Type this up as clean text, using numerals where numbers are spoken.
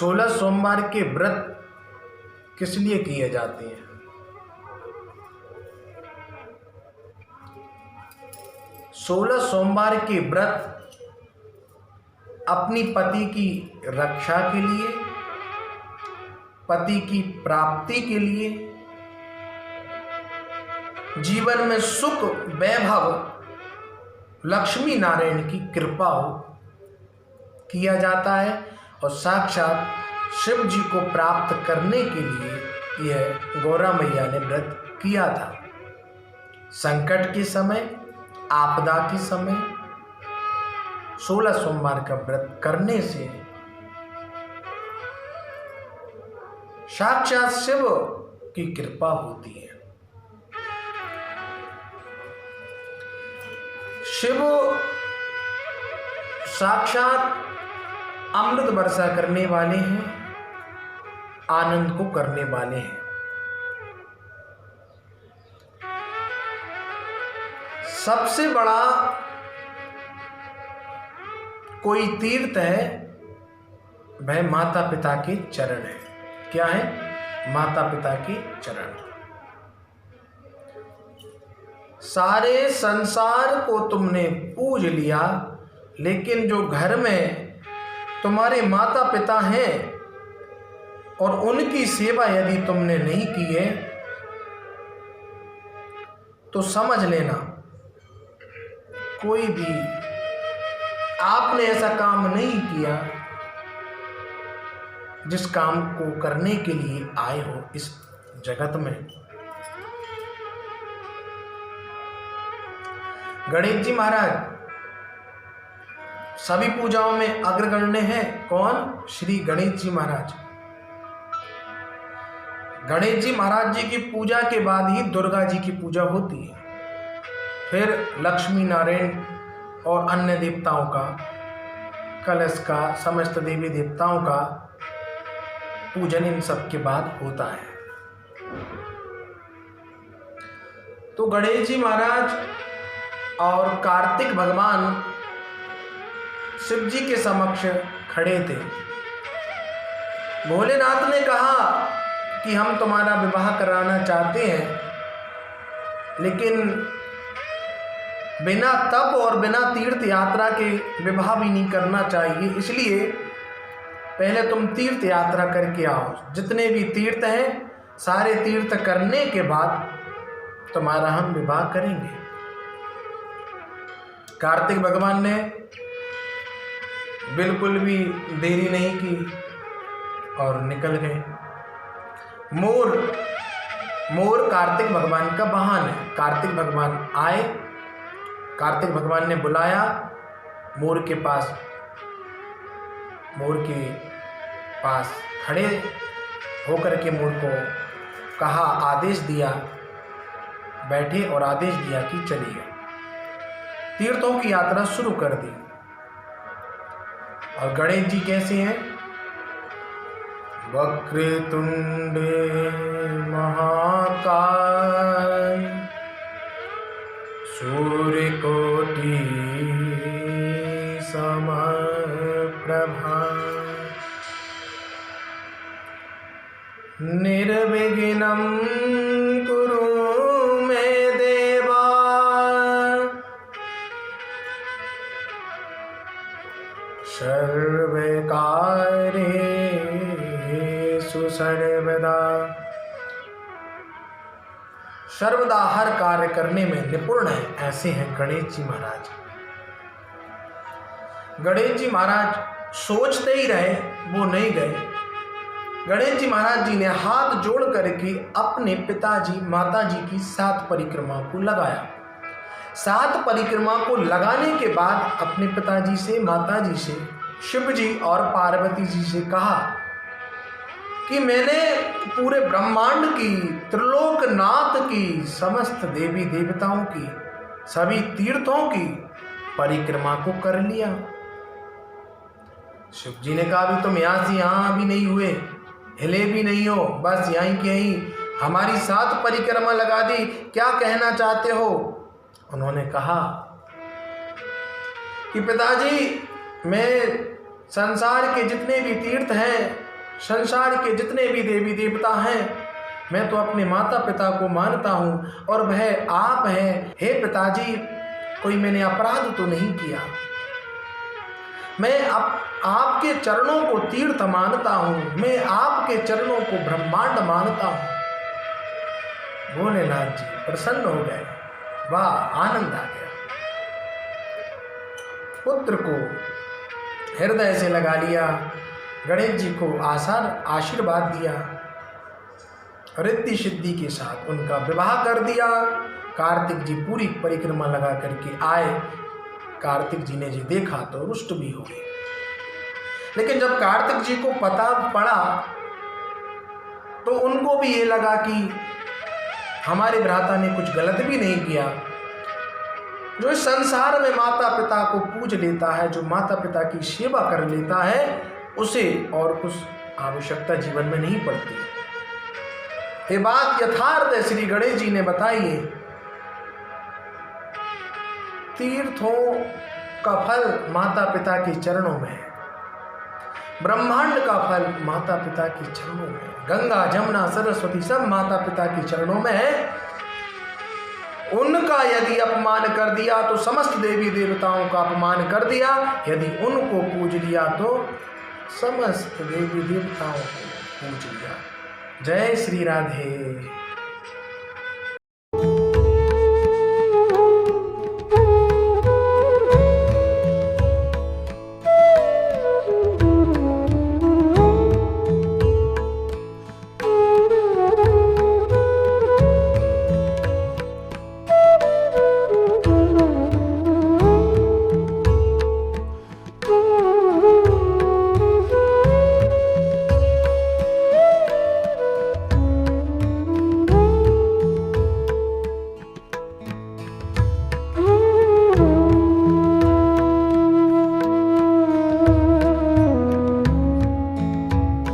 16 सोमवार के व्रत किस लिए किए जाते हैं? 16 सोमवार के व्रत अपनी पति की रक्षा के लिए, पति की प्राप्ति के लिए, जीवन में सुख वैभव लक्ष्मी नारायण की कृपा हो किया जाता है। और साक्षात शिव जी को प्राप्त करने के लिए यह गौरा मैया ने व्रत किया था। संकट के समय, आपदा के समय 16 सोमवार का व्रत करने से साक्षात शिव की कृपा होती है। शिव साक्षात अमृत वर्षा करने वाले हैं, आनंद को करने वाले हैं। सबसे बड़ा कोई तीर्थ है वह माता पिता के चरण है। क्या है? माता पिता के चरण। सारे संसार को तुमने पूज लिया, लेकिन जो घर में तुम्हारे माता पिता हैं और उनकी सेवा यदि तुमने नहीं की है तो समझ लेना कोई भी आपने ऐसा काम नहीं किया जिस काम को करने के लिए आए हो इस जगत में। गणेश जी महाराज सभी पूजाओं में अग्रगण्य हैं। कौन? श्री गणेश जी महाराज। गणेश जी महाराज जी की पूजा के बाद ही दुर्गा जी की पूजा होती है, फिर लक्ष्मी नारायण और अन्य देवताओं का, कलश का, समस्त देवी देवताओं का पूजन इन सब के बाद होता है। तो गणेश जी महाराज और कार्तिक भगवान शिव जी के समक्ष खड़े थे। भोलेनाथ ने कहा कि हम तुम्हारा विवाह कराना चाहते हैं, लेकिन बिना तप और बिना तीर्थ यात्रा के विवाह भी नहीं करना चाहिए, इसलिए पहले तुम तीर्थ यात्रा करके आओ। जितने भी तीर्थ हैं सारे तीर्थ करने के बाद तुम्हारा हम विवाह करेंगे। कार्तिक भगवान ने बिल्कुल भी देरी नहीं की और निकल गए। मोर कार्तिक भगवान का वाहन है। कार्तिक भगवान आए, कार्तिक भगवान ने बुलाया मोर के पास खड़े होकर के मोर को कहा, आदेश दिया, बैठे और आदेश दिया कि चलिए। तीर्थों की यात्रा शुरू कर दी। और गणेश जी कैसे हैं? वक्रतुंड महाकाय सूर्यकोटि समप्रभा निर्विघ्नं कुरु मे देवा सर्वकार्येषु सर्वदा। सर्वदा हर कार्य करने में निपुण है, ऐसे हैं गणेश जी महाराज। गणेश जी महाराज सोचते ही रहे, वो नहीं गए। गणेश जी महाराज जी ने हाथ जोड़ करके अपने पिताजी माताजी की 7 परिक्रमा को लगाया। 7 परिक्रमा को लगाने के बाद अपने पिताजी से, माताजी से, शिव जी और पार्वती जी से कहा कि मैंने पूरे ब्रह्मांड की, त्रिलोकनाथ की, समस्त देवी देवताओं की, सभी तीर्थों की परिक्रमा को कर लिया। शिव जी ने कहा, अभी तुम यहाँ से यहाँ भी नहीं हुए, हिले भी नहीं हो, बस यहीं के यहीं हमारी 7 परिक्रमा लगा दी, क्या कहना चाहते हो? उन्होंने कहा कि पिताजी, मैं संसार के जितने भी तीर्थ हैं संसार के जितने भी देवी देवता हैं, मैं तो अपने माता पिता को मानता हूँ और वह आप हैं। हे पिताजी, कोई मैंने अपराध तो नहीं किया। मैं आपके चरणों को तीर्थ मानता हूँ, मैं आपके चरणों को ब्रह्मांड मानता हूँ। भोलेनाथ जी प्रसन्न हो गए। वाह, आनंद आ गया। पुत्र को हृदय से लगा लिया, गणेश जी को आशीर्वाद दिया, रिद्धि सिद्धि के साथ उनका विवाह कर दिया। कार्तिक जी पूरी परिक्रमा लगा करके आए। कार्तिक जी ने जी देखा तो रुष्ट भी हो गए। लेकिन जब कार्तिक जी को पता पड़ा तो उनको भी ये लगा कि हमारे भ्राता ने कुछ गलत भी नहीं किया। जो इस संसार में माता पिता को पूज लेता है, जो माता पिता की सेवा कर लेता है, उसे और कुछ आवश्यकता जीवन में नहीं पड़ती। ये बात यथार्थ है, श्री गणेश जी ने बताई है। तीर्थों का फल माता पिता के चरणों में है, ब्रह्मांड का फल माता पिता के चरणों में है। गंगा जमुना सरस्वती सब माता पिता के चरणों में है। उनका यदि अपमान कर दिया तो समस्त देवी देवताओं का अपमान कर दिया, यदि उनको पूज लिया तो समस्त देवी देवताओं को पूज लिया। जय श्री राधे।